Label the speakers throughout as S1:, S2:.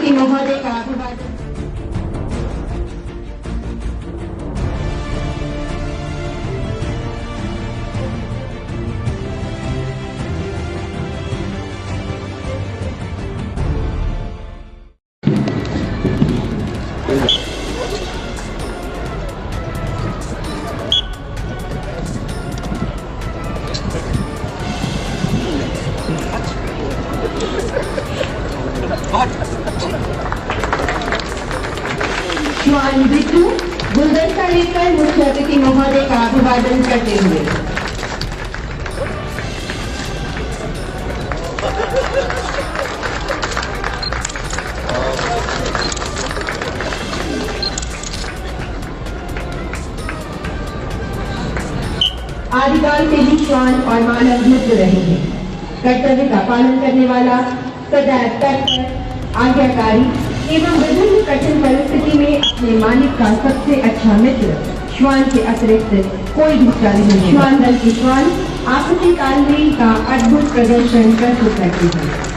S1: राष्ट्रपति महोदय का अभिवादन। श्वान बिट्टू गुलदस्ता लेकर मुख्य अतिथि महोदय का अभिवादन करते हुए। आदिकाल से ही श्वान और मानव मित्र रहे हैं। कर्तव्य का पालन करने वाला, सदैव तत्पर, आज्ञाकारी एवं विभिन्न कठिन परिस्थिति में अपने मालिक का सबसे अच्छा मित्र श्वान के अतिरिक्त कोई दूसरा नहीं है। श्वान दल के श्वान आपसी तालमेल का अद्भुत प्रदर्शन प्रस्तुत करते हैं।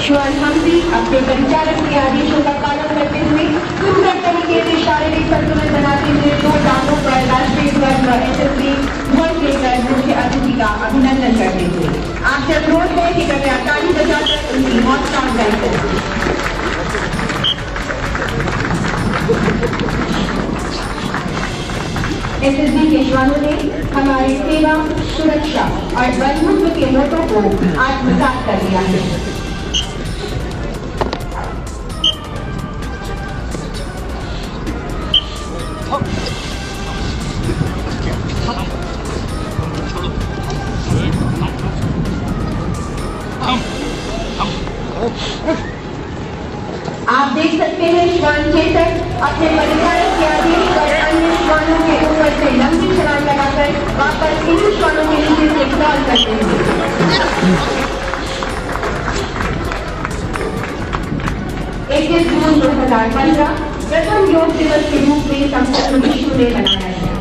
S1: श्वान हम भी अपने परिचालक के आदेशों का पालन करते हुए सुंदर तरीके से शारीरिक संतुलन बनाते हुए दो टांगों पर राष्ट्रीय ध्वज व यशस्वी ध्वज लेकर मुख्य अतिथि का अभिनंदन करते हुए आपसे अनुरोध है कि कृपया ताली बजाकर उनकी हौसला अफजाई करें। एसएसबी के श्वानों ने हमारी सेवा, सुरक्षा और बंधुत्व के मोटो को आत्मसात कर लिया है। आप देख सकते हैं श्वान चेतक अपने परिचालक के आदेश पर अन्य श्वानों के ऊपर से लंबी छलांग लगाकर वापस इन्हीं श्वानों के नीचे से क्रॉल करते हैं। जून 2015 प्रथम योग दिवस के रूप में संपूर्ण विश्व में मनाया गया।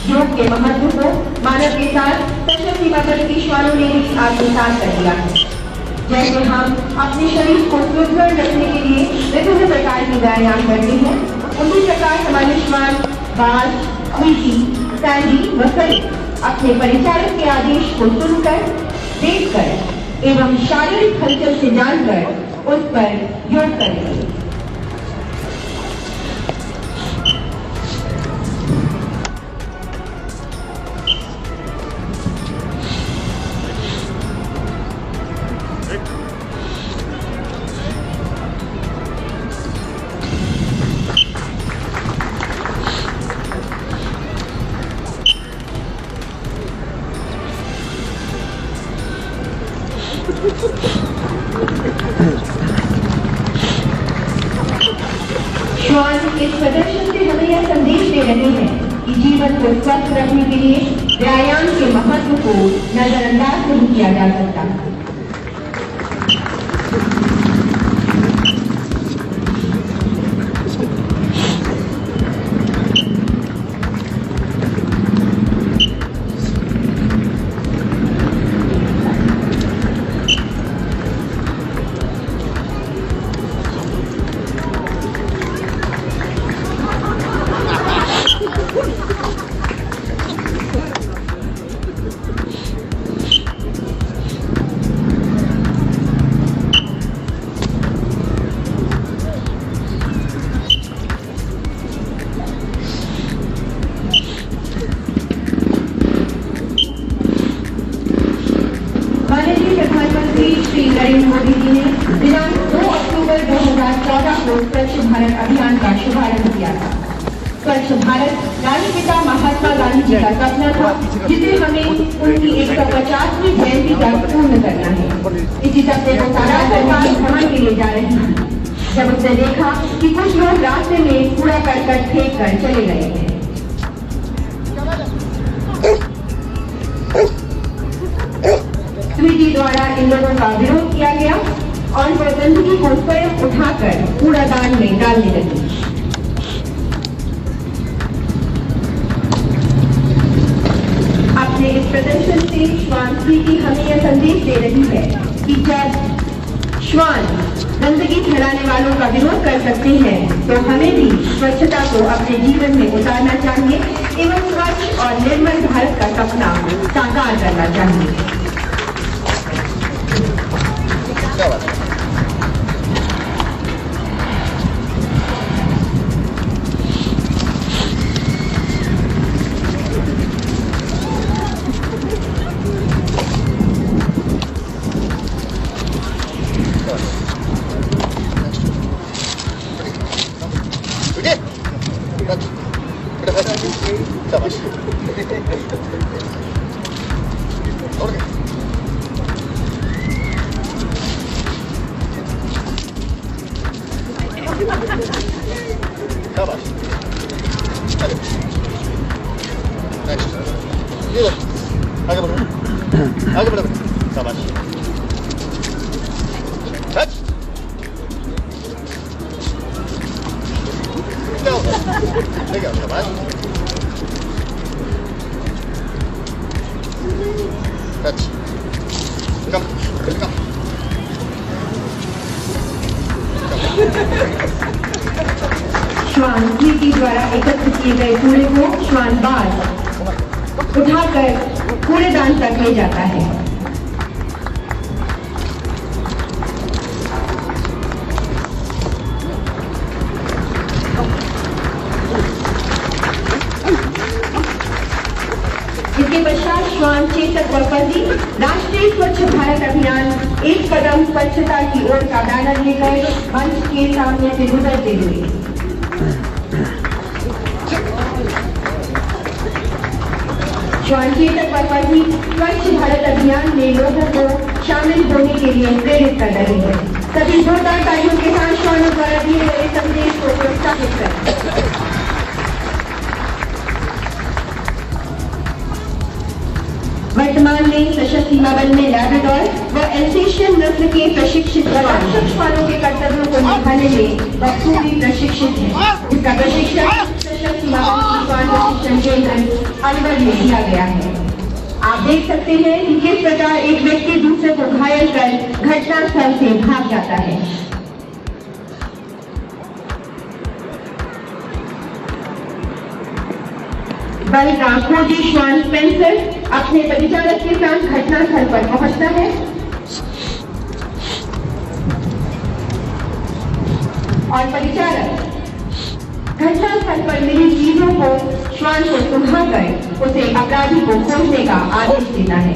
S1: योग के महत्व को मानव के साथ सशक्त सीमा बल के श्वानों ने भी आत्मसात कर दिया है। जैसे हम अपने शरीर को सुदृढ़ रखने के लिए विभिन्न प्रकार की व्यायाम करते हैं, उसी प्रकार हमारे श्वान बाल, मीठी, सैंडी व सरित अपने परिचालक के आदेश को सुनकर, देखकर एवं शारीरिक हलचल से जानकर उस पर योग करेंगे। श्वान इस प्रदर्शन से हमें यह संदेश दे रहे हैं कि जीवन को स्वस्थ रखने के लिए व्यायाम के महत्व को नजरअंदाज नहीं किया जा सकता। श्री नरेंद्र मोदी जी ने दिनांक 2 अक्टूबर 2014 को स्वच्छ भारत अभियान का शुभारंभ किया था। स्वच्छ भारत राष्ट्रपिता महात्मा गांधी जी का सपना था, जिसे हमें उनकी 150वीं जयंती तक पूर्ण करना है। इसी सपने को साकार करने भ्रमण के लिए जा रही थी, जब उसने देखा कि कुछ लोग रास्ते में कूड़ा करकट फेंक कर चले गए हैं। स्वीटी द्वारा इन लोगों का विरोध किया गया और वह गंदगी को स्वयं उठाकर कूड़ादान में डालने लगी। अपने इस प्रदर्शन से श्वान स्वीटी हमें यह संदेश दे रही है कि जब श्वान गंदगी फैलाने वालों का विरोध कर सकते हैं तो हमें भी स्वच्छता को अपने जीवन में उतारना चाहिए एवं स्वच्छ और निर्मल भारत का सपना साकार करना चाहिए।
S2: आगे बढ़ो, आगे बढ़ो, शाबाश। टच। ले आओ, शाबाश। टच। कम, कम।
S1: श्वान स्वीटी द्वारा एकत्र किए गए कूड़े को श्वान बार उठाकर कूड़ेदान तक ले जाता है। इसके पश्चात श्वान चेतक वर्पति राष्ट्रीय स्वच्छ भारत अभियान एक कदम स्वच्छता की ओर का बैनर लेकर मंच के सामने से गुजरते हुए श्वान चेतक वर्पति स्वच्छ भारत अभियान में लोगों को शामिल होने के लिए प्रेरित कर रहे हैं। सभी जोरदार तालियों के साथ श्वानों द्वारा दिए गए संदेश को प्रोत्साहित करें। वर्तमान में सशस्त्र सीमा बल में लैब्राडोर व एल्सेशियन नस्ल के प्रशिक्षित जवान श्वानों के कर्तव्यों को निभाने में बखूबी प्रशिक्षित है। इसका प्रशिक्षण सशस्त्र सीमा बल श्वान प्रशिक्षण केंद्र अलवर में दिया गया है। आप देख सकते हैं कि किस प्रकार एक व्यक्ति दूसरे को घायल कर घटनास्थल से भाग जाता है। बल का खोजी श्वान स्पेंसर अपने परिचालक के साथ घटनास्थल पर पहुंचता है और परिचालक घटनास्थल पर मिली चीजों को श्वान को सुंघाकर उसे अपराधी को खोजने का आदेश देता है।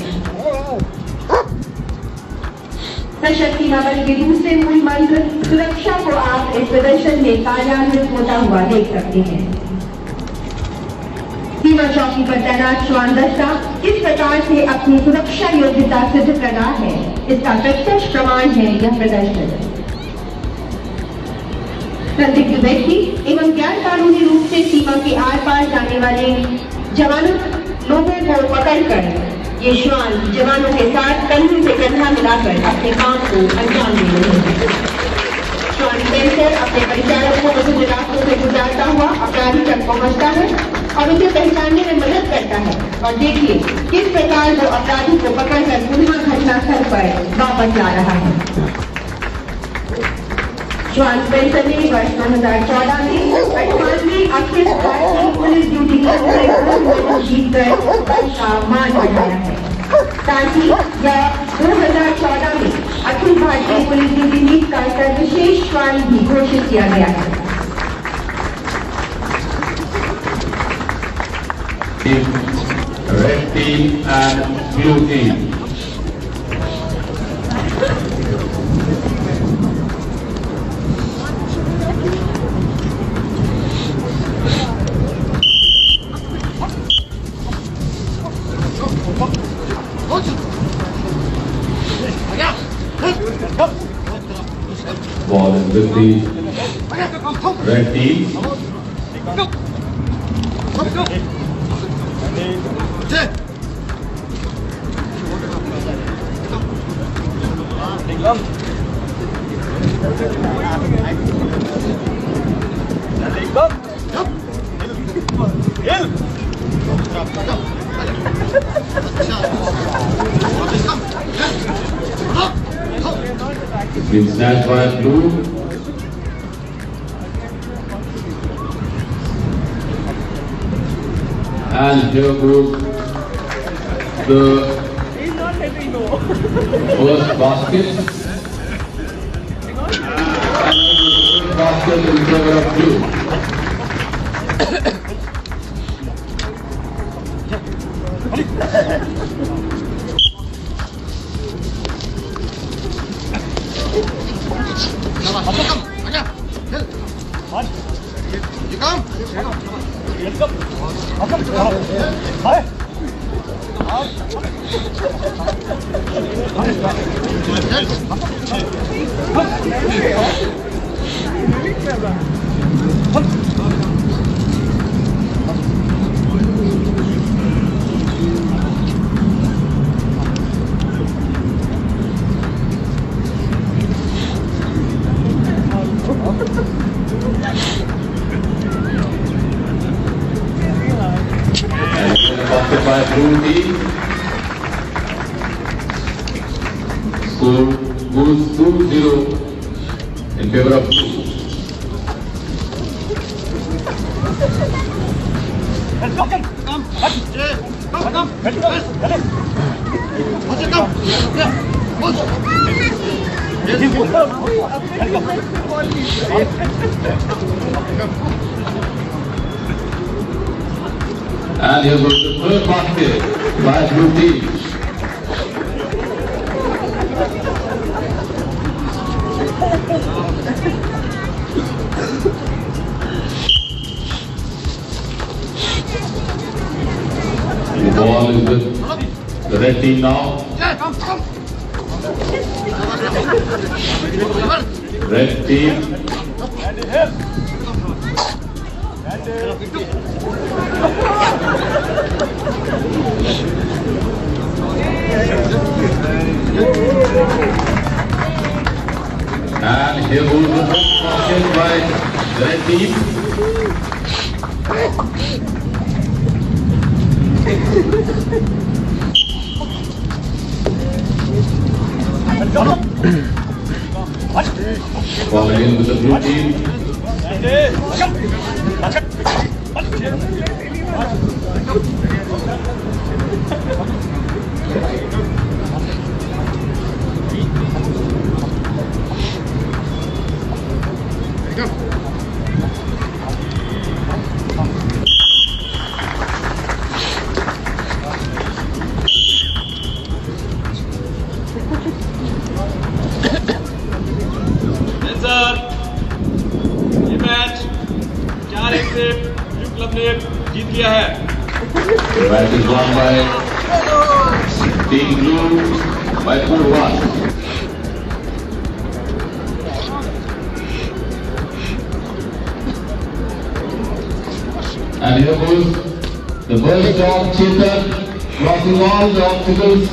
S1: सशस्त्र सीमा बल के दूसरे मूल मंत्र सुरक्षा को आप इस प्रदर्शन में कार्यान्वित होता हुआ देख सकते हैं। सीमा चौकी पर तैनात श्वान दस्ता किस प्रकार से अपनी सुरक्षा योग्यता सिद्ध कर रहा है, इसका प्रत्यक्ष प्रमाण है यह प्रदर्शन। संदिग्ध व्यक्ति एवं गैर कानूनी रूप से सीमा के आर पार जाने वाले जवानों लोगों को पकड़कर ये श्वान जवानों के साथ कंधे से कंधा मिलाकर अपने काम को अंजाम दे रहे हैं। श्वान स्पेंसर अपने परिचालक को विभिन्न रास्तों से गुजारता हुआ अपराधी तक पहुंचता है और उसे पहचानने में मदद करता है। और देखिए किस प्रकार वो अपराधी को पकड़कर पुनः घटनास्थल पर वापस ला रहा है। श्वान स्पेंसर ने वर्ष 2014 में 98वीं अखिल भारतीय पुलिस ड्यूटी जीतकर बल का मान बढ़ाया है। साथ ही यह 2014 में Akhil Bharatiya police duty meet का सर्वश्रेष्ठ श्वान भी घोषित किया गया है।
S3: Red team and blue team. Ball is with the red team. It's been snatched by blue. And here goes the first basket. Basket in favor of blue. Basket by blue team. Score goes 2-0 in favor of blue. And here goes the third basket by blue team. The ball is with the red team now. Red team. And here goes the first basket by the red team. Falling in with the blue team.
S4: ये match 4-1 से blue club ने जीत लिया है।
S3: Match is won by Team Blue by 4-1. And here goes the burst of Chetan, crossing all the obstacles.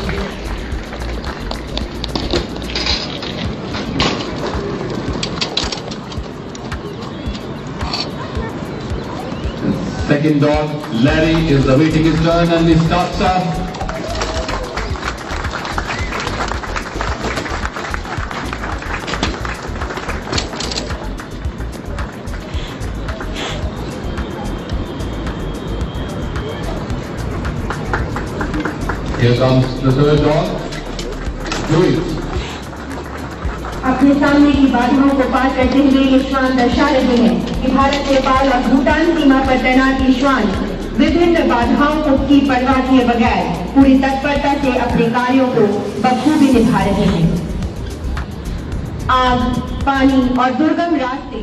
S3: Second dog, Larry, is awaiting his turn and he starts up. Here comes the third dog, Louis.
S1: अपने सामने की बाधाओं को पार करते हुए ये श्वान दर्शा रहे हैं कि भारत, नेपाल और भूटान सीमा पर तैनात ये श्वान विभिन्न बाधाओं की परवाह किए बगैर पूरी तत्परता से अपने कार्यों को बखूबी निभा रहे हैं। आग, पानी और दुर्गम रास्ते